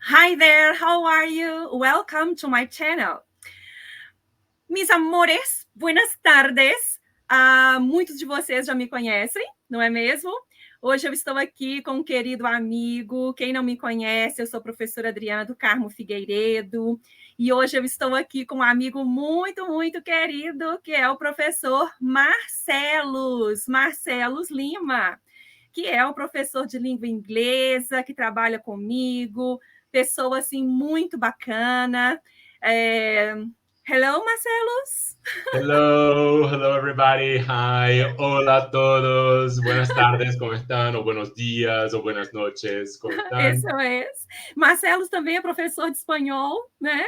Hi there, how are you? Welcome to my channel. Mis amores, buenas tardes. Muitos de vocês já me conhecem, não é mesmo? Hoje eu estou aqui com um querido amigo. Quem não me conhece, eu sou a professora Adriana do Carmo Figueiredo. E hoje eu estou aqui com um amigo muito, muito querido, que é o professor Marcelos Lima, que é um professor de língua inglesa, que trabalha comigo, pessoa assim muito bacana. Hello, Marcelos. Hello everybody. Hi, hola a todos. Buenas tardes, ¿cómo están? O buenos días, o buenas noches, ¿cómo están? Isso é. Marcelos também é professor de espanhol, né?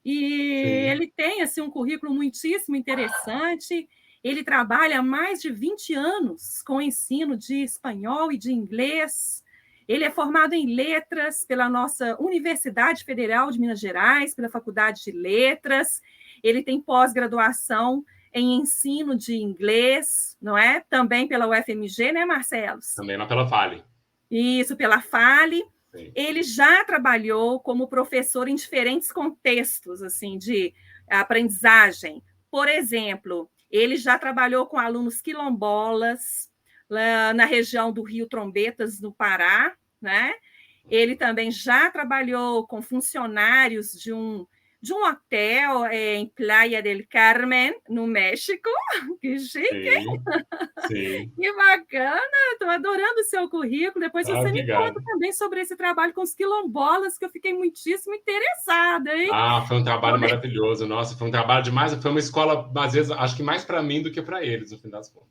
E Sim. ele tem assim um currículo muitíssimo interessante. Ele trabalha há mais de 20 anos com o ensino de espanhol e de inglês. Ele é formado em letras pela nossa Universidade Federal de Minas Gerais, pela Faculdade de Letras. Ele tem pós-graduação em ensino de inglês, não é? Também pela UFMG, né, Marcelos? Também na pela Fale. Isso, pela Fale. Sim. Ele já trabalhou como professor em diferentes contextos assim de aprendizagem. Por exemplo, ele já trabalhou com alunos quilombolas lá na região do Rio Trombetas, no Pará, né? Ele também já trabalhou com funcionários de um hotel em Playa del Carmen, no México. Que chique! Sim, sim. Que bacana! Estou adorando o seu currículo. Depois você me conta Obrigado. também sobre esse trabalho com os quilombolas, que eu fiquei muitíssimo interessada, hein? Foi um trabalho maravilhoso. Nossa, foi um trabalho demais. Foi uma escola, às vezes, acho que mais para mim do que para eles, no fim das contas.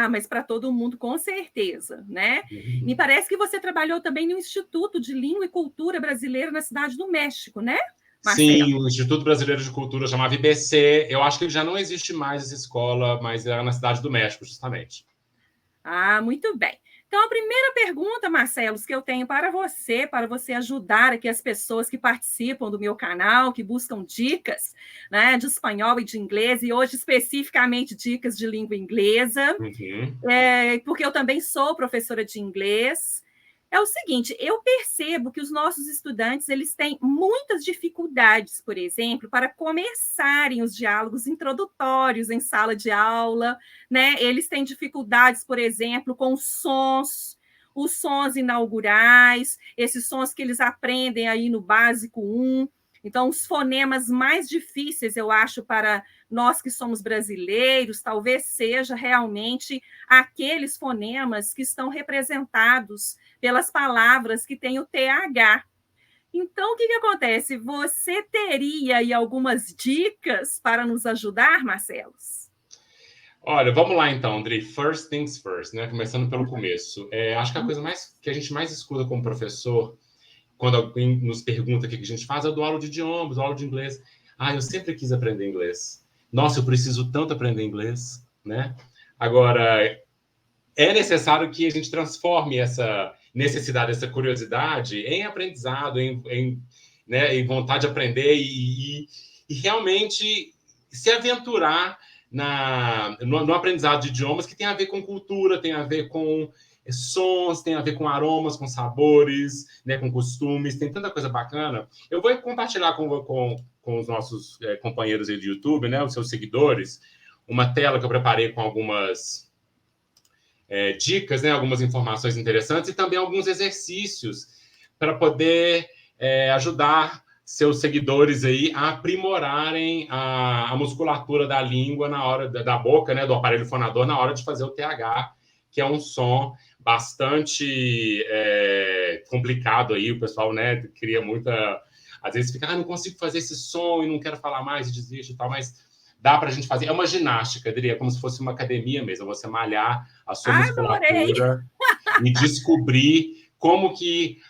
Mas para todo mundo, com certeza, né? Me Uhum. parece que você trabalhou também no Instituto de Língua e Cultura Brasileira na Cidade do México, né, Marcelo? Sim, o Instituto Brasileiro de Cultura chamava IBC. Eu acho que já não existe mais essa escola, mas era na Cidade do México, justamente. Muito bem. Então, a primeira pergunta, Marcelos, que eu tenho para você ajudar aqui as pessoas que participam do meu canal, que buscam dicas, né, de espanhol e de inglês, e hoje especificamente dicas de língua inglesa, Uhum. porque eu também sou professora de inglês. É o seguinte, eu percebo que os nossos estudantes eles têm muitas dificuldades, por exemplo, para começarem os diálogos introdutórios em sala de aula, né? Eles têm dificuldades, por exemplo, com os sons inaugurais, esses sons que eles aprendem aí no básico 1. Então, os fonemas mais difíceis, eu acho, para nós que somos brasileiros, talvez seja realmente aqueles fonemas que estão representados pelas palavras que têm o TH. Então, o que acontece? Você teria aí algumas dicas para nos ajudar, Marcelos? Olha, vamos lá então, Andrei. First things first, né? Começando pelo começo. Acho que a coisa que a gente mais escuta como professor, quando alguém nos pergunta o que a gente faz, eu dou aula de idiomas, dou aula de inglês. Eu sempre quis aprender inglês. Nossa, eu preciso tanto aprender inglês, né? Agora, é necessário que a gente transforme essa necessidade, essa curiosidade em aprendizado, né, em vontade de aprender e realmente se aventurar no aprendizado de idiomas que tem a ver com cultura, tem a ver com sons, tem a ver com aromas, com sabores, né, com costumes, tem tanta coisa bacana. Eu vou compartilhar com os nossos companheiros aí do YouTube, né, os seus seguidores, uma tela que eu preparei com algumas dicas, né, algumas informações interessantes e também alguns exercícios para poder ajudar seus seguidores aí a aprimorarem a musculatura da língua na hora da boca, né, do aparelho fonador na hora de fazer o TH, que é um som bastante complicado aí, o pessoal, né, cria muita, às vezes fica, não consigo fazer esse som e não quero falar mais e desiste e tal, mas dá para a gente fazer. É uma ginástica, eu diria, como se fosse uma academia mesmo, você malhar a sua Adorei! musculatura e descobrir como que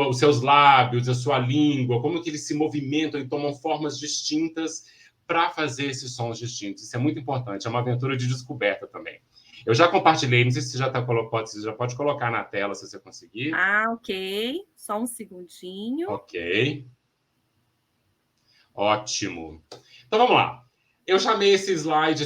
os seus lábios, a sua língua, como que eles se movimentam e tomam formas distintas para fazer esses sons distintos. Isso é muito importante, é uma aventura de descoberta também. Eu já compartilhei, não sei se você você já pode colocar na tela se você conseguir. Ok. Só um segundinho. Ok. Ótimo. Então vamos lá. Eu chamei esse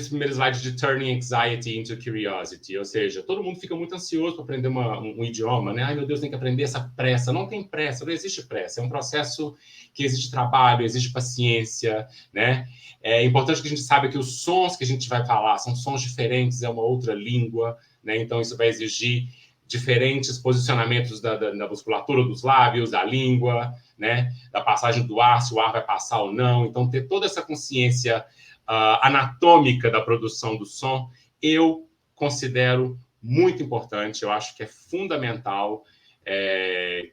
primeiro slide de Turning Anxiety into Curiosity, ou seja, todo mundo fica muito ansioso para aprender um idioma, né? Ai, meu Deus, tem que aprender essa pressa. Não tem pressa, não existe pressa. É um processo que exige trabalho, exige paciência, né? É importante que a gente saiba que os sons que a gente vai falar são sons diferentes, é uma outra língua, né? Então, isso vai exigir diferentes posicionamentos da musculatura dos lábios, da língua, né? Da passagem do ar, se o ar vai passar ou não. Então, ter toda essa consciência anatômica da produção do som, eu considero muito importante, eu acho que é fundamental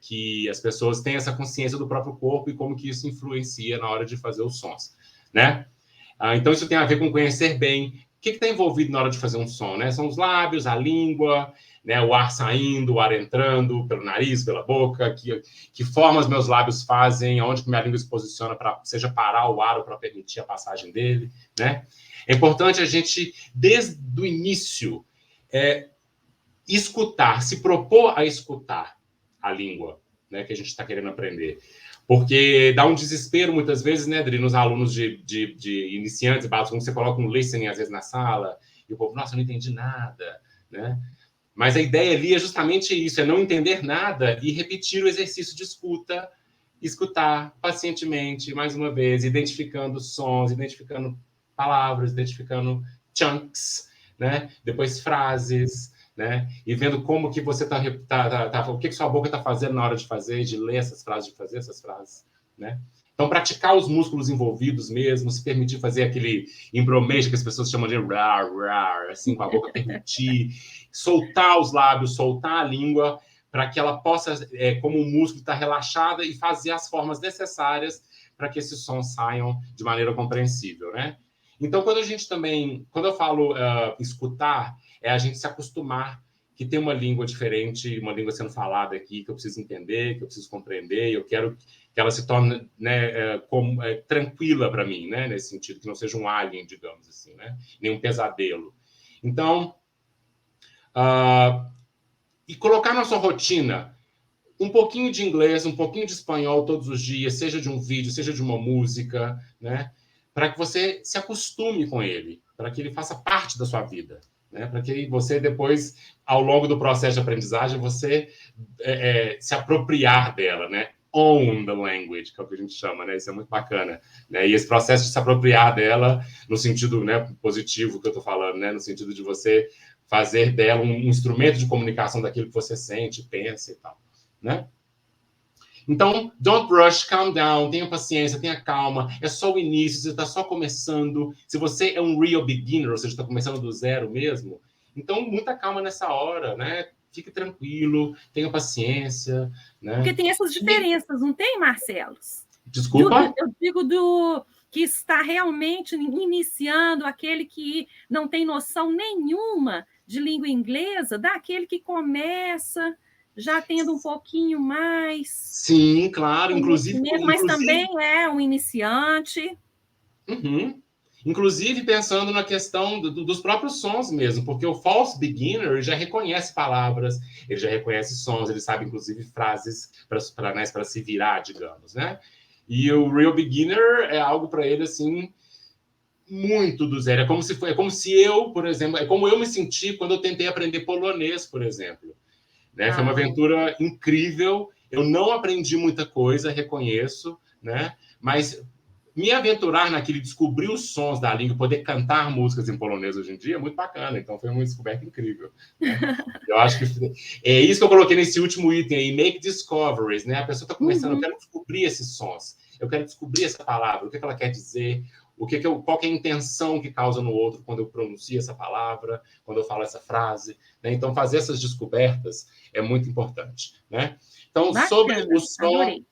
que as pessoas tenham essa consciência do próprio corpo e como que isso influencia na hora de fazer os sons, né? Então, isso tem a ver com conhecer bem o que está envolvido na hora de fazer um som, né? São os lábios, a língua, né? O ar saindo, o ar entrando pelo nariz, pela boca, que formas meus lábios fazem, aonde que minha língua se posiciona para, seja parar o ar ou para permitir a passagem dele, né? É importante a gente, desde o início, escutar, se propor a escutar a língua, né, que a gente está querendo aprender. Porque dá um desespero, muitas vezes, né, Adri, nos alunos de iniciantes básicos, como você coloca um listening, às vezes, na sala, e o povo, nossa, eu não entendi nada, né? Mas a ideia ali é justamente isso, é não entender nada e repetir o exercício de escuta, escutar pacientemente, mais uma vez, identificando sons, identificando palavras, identificando chunks, né? Depois frases, né? E vendo como que você o que sua boca está fazendo na hora de fazer, de ler essas frases, de fazer essas frases, né? Então, praticar os músculos envolvidos mesmo, se permitir fazer aquele embromation que as pessoas chamam de rar, rar, assim, com a boca, permitir soltar os lábios, soltar a língua, para que ela possa, como o músculo está relaxada, e fazer as formas necessárias para que esses sons saiam de maneira compreensível, né? Então, quando eu falo escutar, é a gente se acostumar que tem uma língua diferente, uma língua sendo falada aqui, que eu preciso entender, que eu preciso compreender, e eu quero que ela se torne, né, tranquila para mim, né, nesse sentido, que não seja um alien, digamos assim, né, nem um pesadelo. Então, e colocar na sua rotina um pouquinho de inglês, um pouquinho de espanhol todos os dias, seja de um vídeo, seja de uma música, né, para que você se acostume com ele, para que ele faça parte da sua vida, né, para que você depois, ao longo do processo de aprendizagem, você se apropriar dela, né? Own the language, que é o que a gente chama, né? Isso é muito bacana, né? E esse processo de se apropriar dela, no sentido, né, positivo que eu estou falando, né? No sentido de você fazer dela um instrumento de comunicação daquilo que você sente, pensa e tal, né? Então, don't rush, calm down, tenha paciência, tenha calma. É só o início, você está só começando. Se você é um real beginner, ou seja, está começando do zero mesmo, então muita calma nessa hora, né? Fique tranquilo, tenha paciência, né? Porque tem essas diferenças, não tem, Marcelo? Desculpa? Eu digo do que está realmente iniciando, aquele que não tem noção nenhuma de língua inglesa, daquele que começa já tendo um pouquinho mais. Sim, claro, inclusive. Mas também é um iniciante. Uhum. Inclusive pensando na questão dos próprios sons mesmo, porque o false beginner já reconhece palavras, ele já reconhece sons, ele sabe inclusive frases para se virar, digamos, né? E o real beginner é algo para ele assim muito do zero. É como se eu, por exemplo, é como eu me senti quando eu tentei aprender polonês, por exemplo. Né? Foi uma aventura incrível. Eu não aprendi muita coisa, reconheço, né? Mas me aventurar naquele, descobrir os sons da língua, poder cantar músicas em polonês hoje em dia é muito bacana. Então foi uma descoberta incrível. Né? Eu acho que é isso que eu coloquei nesse último item aí, make discoveries, né? A pessoa está começando, eu quero descobrir esses sons, eu quero descobrir essa palavra, o que ela quer dizer, qual que é a intenção que causa no outro quando eu pronuncio essa palavra, quando eu falo essa frase. Né? Então, fazer essas descobertas é muito importante. Né? Então, bacana, sobre o som... Adorei.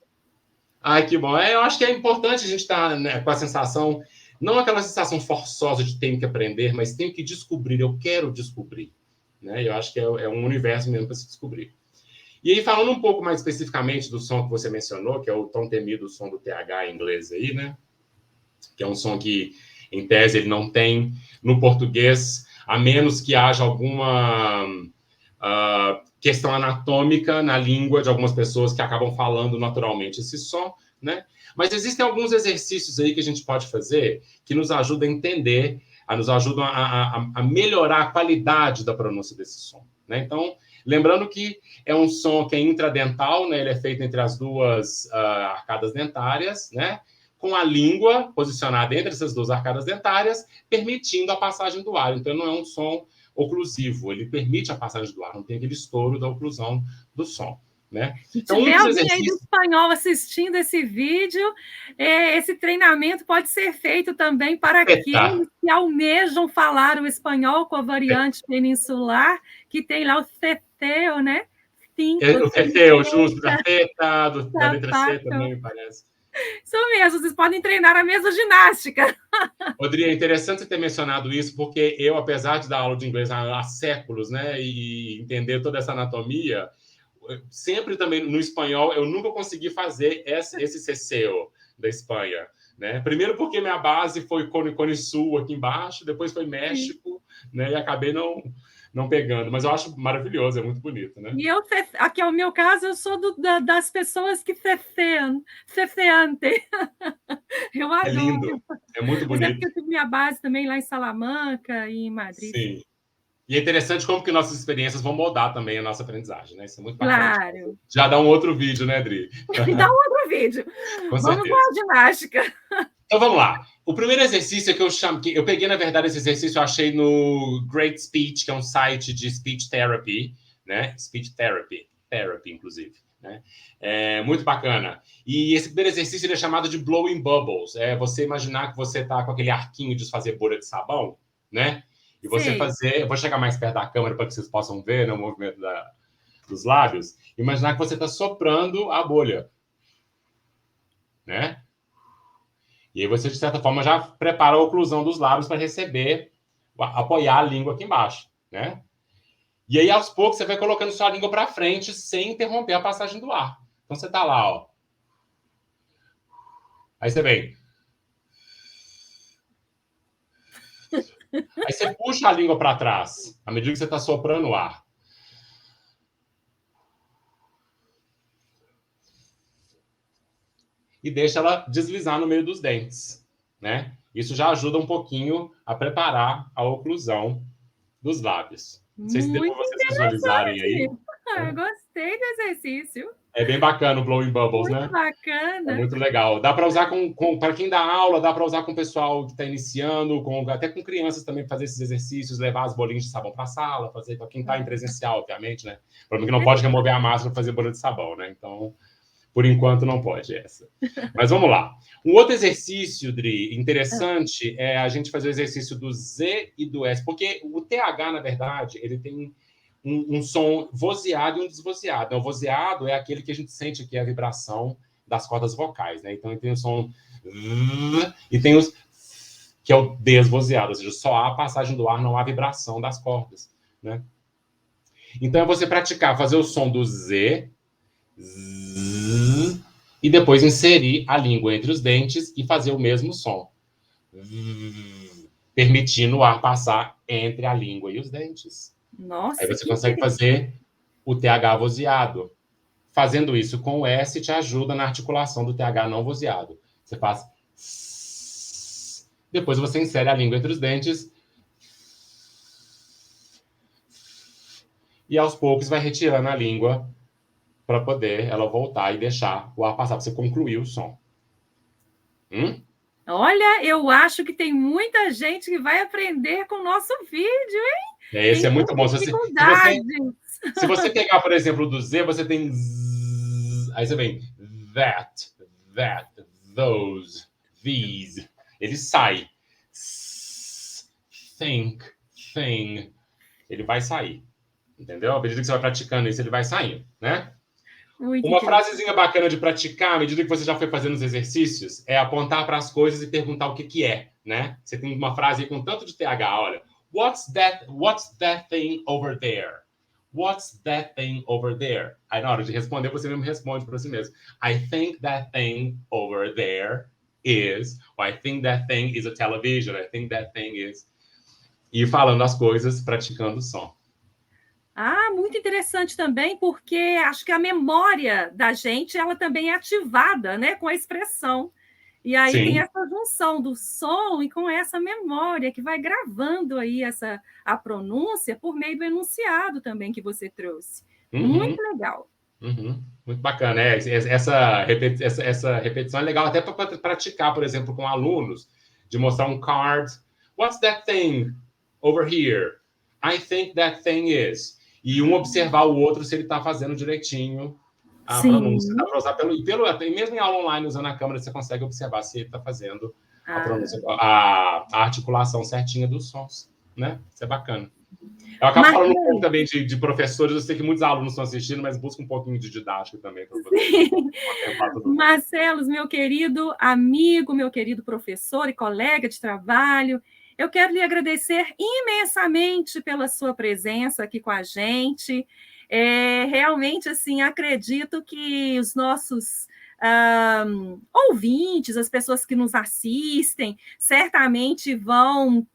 Ai, que bom. Eu acho que é importante a gente estar, né, com a sensação, não aquela sensação forçosa de tenho que aprender, mas tenho que descobrir, eu quero descobrir. Né? Eu acho que é um universo mesmo para se descobrir. E aí, falando um pouco mais especificamente do som que você mencionou, que é o tão temido som do TH em inglês aí, né? Que é um som que, em tese, ele não tem no português, a menos que haja alguma questão anatômica na língua de algumas pessoas que acabam falando naturalmente esse som, né? Mas existem alguns exercícios aí que a gente pode fazer que nos ajudam a entender, nos ajudam a melhorar a qualidade da pronúncia desse som, né? Então, lembrando que é um som que é intradental, né? Ele é feito entre as duas arcadas dentárias, né? Com a língua posicionada entre essas duas arcadas dentárias, permitindo a passagem do ar. Então, não é um som oclusivo, ele permite a passagem do ar, não tem aquele estouro da oclusão do som, né? Se então, tiver alguém aí do espanhol assistindo esse vídeo, esse treinamento pode ser feito também para aqueles que almejam falar o espanhol com a variante peninsular, que tem lá o ceteo, né? O ceteo, justo, da teta, da letra C também, me parece. Isso mesmo, vocês podem treinar a mesma ginástica. Rodrigo, é interessante você ter mencionado isso, porque eu, apesar de dar aula de inglês há séculos, né, e entender toda essa anatomia, sempre também no espanhol eu nunca consegui fazer esse ceceo da Espanha, né? Primeiro porque minha base foi Cone Sul aqui embaixo, depois foi México, né, e acabei não pegando, mas eu acho maravilhoso, é muito bonito, né? E eu, aqui é o meu caso, eu sou das pessoas que ceceante. Eu adoro. É lindo, é muito bonito. Mas é porque eu tive minha base também lá em Salamanca e em Madrid. Sim. E é interessante como que nossas experiências vão moldar também a nossa aprendizagem, né? Isso é muito bacana. Claro. Já dá um outro vídeo, né, Adri? Dá um outro vídeo. Com vamos certeza. para a ginástica. Então, vamos lá. O primeiro exercício que eu peguei, na verdade, esse exercício eu achei no Great Speech, que é um site de speech therapy, né? Speech therapy, inclusive, né? É muito bacana. E esse primeiro exercício ele é chamado de blowing bubbles. É você imaginar que você está com aquele arquinho de fazer bolha de sabão, né? E você fazer... Eu vou chegar mais perto da câmera para que vocês possam ver, né, o movimento dos lábios. Imaginar que você está soprando a bolha, né? E aí você, de certa forma, já prepara a oclusão dos lábios para receber, apoiar a língua aqui embaixo, né? E aí, aos poucos, você vai colocando sua língua para frente sem interromper a passagem do ar. Então, você tá lá, ó. Aí você vem. Aí você puxa a língua para trás, à medida que você está soprando o ar. E deixa ela deslizar no meio dos dentes, né? Isso já ajuda um pouquinho a preparar a oclusão dos lábios. Não sei se deu para vocês visualizarem aí. Eu gostei do exercício. É bem bacana o Blowing Bubbles, muito né? Bacana. É muito legal. Dá para usar para quem dá aula, dá para usar com o pessoal que está iniciando, até com crianças também fazer esses exercícios, levar as bolinhas de sabão para a sala, fazer para quem está em presencial, obviamente, né? Para mim que não pode remover a máscara para fazer bolinha de sabão, né? Então, por enquanto não pode essa. Mas vamos lá. Um outro exercício, Dri, interessante é a gente fazer o exercício do Z e do S, porque o TH, na verdade, ele tem um som vozeado e um desvozeado. O vozeado é aquele que a gente sente aqui, a vibração das cordas vocais, né? Então, tem o som e tem os que é o desvozeado, ou seja, só há passagem do ar, não há vibração das cordas, né? Então, é você praticar, fazer o som do Z, e depois inserir a língua entre os dentes e fazer o mesmo som, permitindo o ar passar entre a língua e os dentes. Nossa, aí você consegue fazer o TH vozeado. Fazendo isso com o S te ajuda na articulação do TH não vozeado. Você faz... Depois você insere a língua entre os dentes e aos poucos vai retirando a língua para poder ela voltar e deixar o ar passar, para você concluir o som. Olha, eu acho que tem muita gente que vai aprender com o nosso vídeo, hein? Esse é muito bom. Se você pegar, por exemplo, do Z, você tem Z, aí você vem that, those, these. Ele sai. Think, thing. Ele vai sair. Entendeu? À medida que você vai praticando isso, ele vai saindo, né? Uma frasezinha bacana de praticar, à medida que você já foi fazendo os exercícios, é apontar para as coisas e perguntar o que é, né? Você tem uma frase aí com tanto de TH, olha. What's that thing over there? What's that thing over there? Aí na hora de responder, você mesmo responde para si mesmo. I think that thing over there is, or I think that thing is a television, I think that thing is... E falando as coisas, praticando o som. Ah, muito interessante também, porque acho que a memória da gente, ela também é ativada, né, com a expressão. E aí tem Sim. essa junção do som e com essa memória que vai gravando aí a pronúncia por meio do enunciado também que você trouxe. Uhum, Muito legal. uhum. Muito bacana. Essa repetição é legal até para praticar, por exemplo, com alunos, de mostrar um card. What's that thing over here? I think that thing is. E um observar o outro se ele está fazendo direitinho a pronúncia. Sim. Dá para usar e mesmo em aula online, usando a câmera, você consegue observar se ele está fazendo a Ah. pronúncia, a articulação certinha dos sons. Né? Isso é bacana. Eu acabo falando um pouco Marcelo, também de professores, eu sei que muitos alunos estão assistindo, mas busca um pouquinho de didática também para poder contemplar todo mundo. Marcelos, meu querido amigo, meu querido professor e colega de trabalho, eu quero lhe agradecer imensamente pela sua presença aqui com a gente. Realmente, assim, acredito que os nossos ouvintes, as pessoas que nos assistem, certamente vão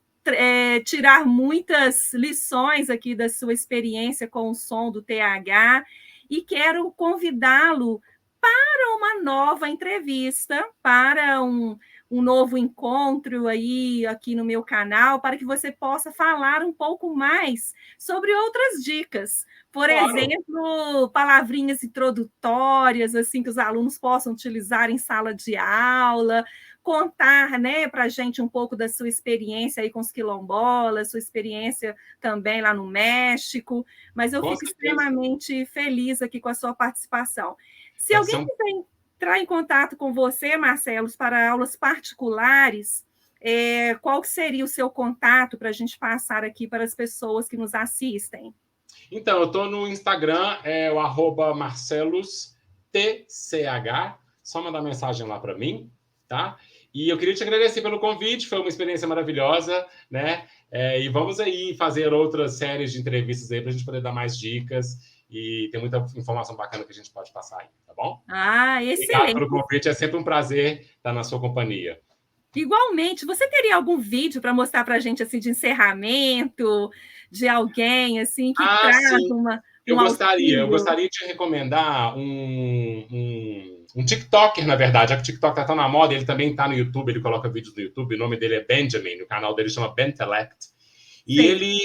tirar muitas lições aqui da sua experiência com o som do TH e quero convidá-lo para uma nova entrevista, para um novo encontro aí aqui no meu canal, para que você possa falar um pouco mais sobre outras dicas. Por Claro. exemplo, palavrinhas introdutórias, assim, que os alunos possam utilizar em sala de aula, contar, né, para a gente um pouco da sua experiência aí com os quilombolas, sua experiência também lá no México, mas eu Com fico certeza. extremamente feliz aqui com a sua participação. Se Vai alguém ser um... quiser entrar em contato com você, Marcelos, para aulas particulares, qual seria o seu contato para a gente passar aqui para as pessoas que nos assistem? Então, eu estou no Instagram, é o @marcelostch, só mandar mensagem lá para mim, tá? E eu queria te agradecer pelo convite, foi uma experiência maravilhosa, né? E vamos aí fazer outras séries de entrevistas aí para a gente poder dar mais dicas e tem muita informação bacana que a gente pode passar aí, tá bom? Ah, Obrigado excelente. pelo convite, é sempre um prazer estar na sua companhia. Igualmente, você teria algum vídeo para mostrar para a gente assim de encerramento, de alguém assim que Ah, traz sim. Eu um gostaria, eu auxílio? gostaria de recomendar um TikToker, na verdade. O TikTok tá tão na moda, ele também tá no YouTube, ele coloca vídeos no YouTube, o nome dele é Benjamin, o canal dele chama Bentelect. E Sei. ele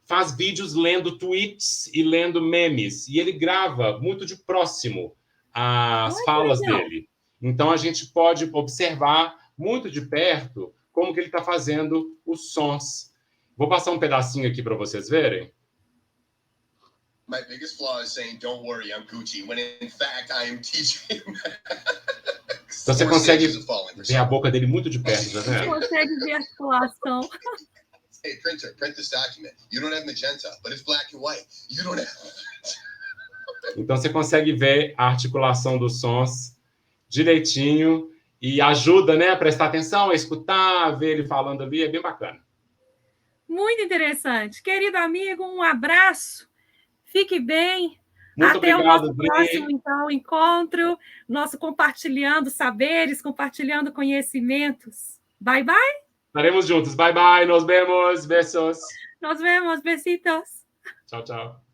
faz vídeos lendo tweets e lendo memes. E ele grava muito de próximo as Olha que falas legal. dele. Então a gente pode observar muito de perto como que ele está fazendo os sons. Vou passar um pedacinho aqui para vocês verem. My biggest flaw is saying, "Don't worry, I'm Gucci," when in fact I am teaching. Então você consegue ver a boca dele muito de perto, tá vendo? Consegue ver a articulação. Hey, printer, print this document. You don't have magenta, but it's black and white. You don't have... Então você consegue ver a articulação dos sons direitinho e ajuda, né, a prestar atenção, a escutar, a ver ele falando ali, é bem bacana. Muito interessante. Querido amigo, um abraço. Fique bem. Muito Até o obrigado, nosso Dri. próximo, então, encontro, nosso compartilhando saberes, compartilhando conhecimentos. Bye, bye. Estaremos juntos. Bye, bye. Nos vemos. Besos. Nos vemos. Besitos. Tchau, tchau.